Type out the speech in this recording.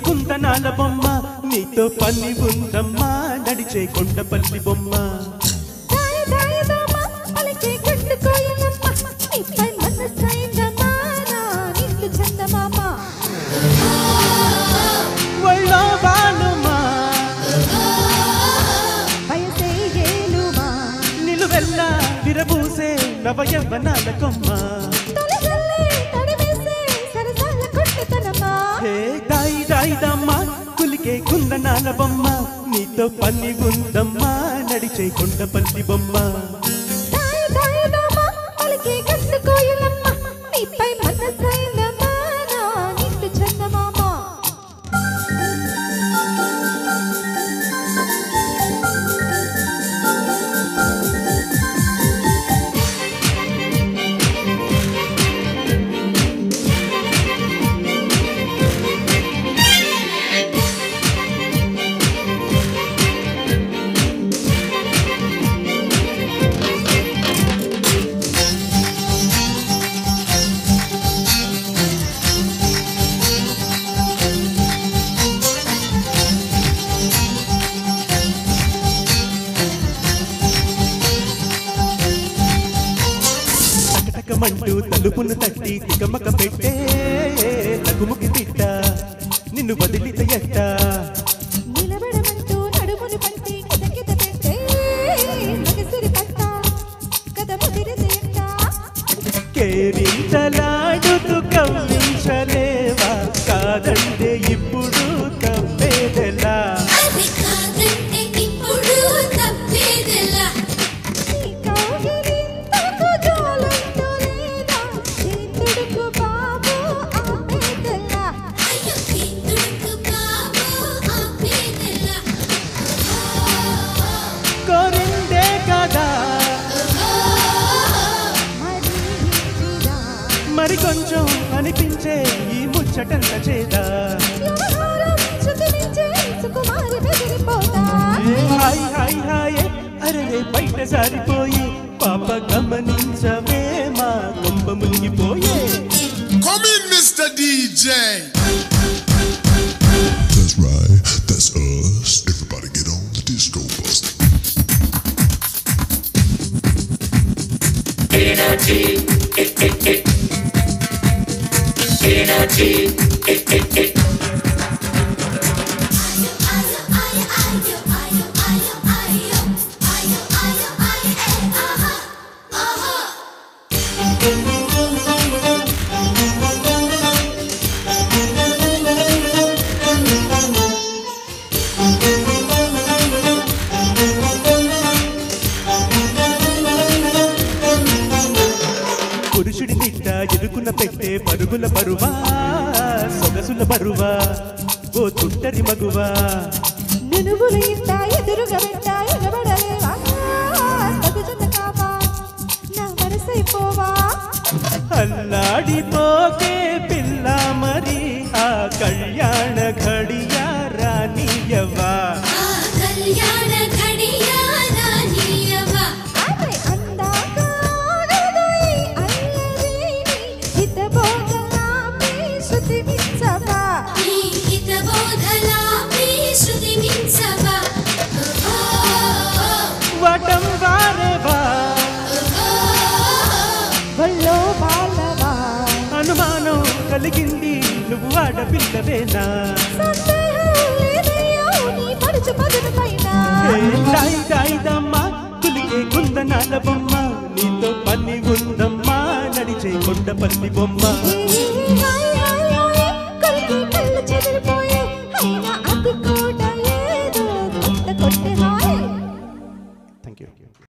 కుందనాల బొమ్మ నీతో పని ఉందమ్మా నడిచే కొండపల్లి బొమ్మ నిలువెల్ల విరబూసే నవయవ్వనాల కొమ్మ కులికే కుందనాల బొమ్మ నీతో పని ఉందమ్మా నడిచే కొండపల్లి బొమ్మ మంటూ తలుపును తట్టి తికమక పెట్టే తగుముకి తిట్ట నిన్ను వదిలిత ఎట్ట నిలబడమంటూ నడుమును పట్టి కితకిత పెట్టే మగసిరి పట్ట కథ ముదిరితే ఎట్ట కేరింతలాడుతూ కవ్వించలేవా కాదంటే ఇప్పుడు తప్పేదెలా మరి కొంచెం అనిపించే ఈ ముచ్చటంత చేదా హాయ్ హాయ్ హాయ్ అరే బయట సారిపోయి పాప గమనించవే మా గొప్ప మునిగిపోయే Come in, Mr. DJ. That's right, that's us. Everybody get on the disco bus. Energy, energy, పురుషుడి నిట్ట ఎదుకున్న పెట్టే పరుగుల బరువా సొగసుల బరువా ఓ తుంటరి మగువా నునుగుల ఇంట ఎదురుగా పెట్ట ఎగబడలేవా తగుజన కావా నా వరసైపోవా అల్లాడిపోకే పిల్ల మరి ఆ కళ్యాణ ఘడియా రానియవా వటం వారేవా అనుమానం కలిగింది నువ్వు ఆడపిల్లవేనా కొండపల్లి బొమ్మ. కళ్ళు చెదిరిపోయే అయినా అది కూడా ఏదో కొట్టే హాయ్. Thank you.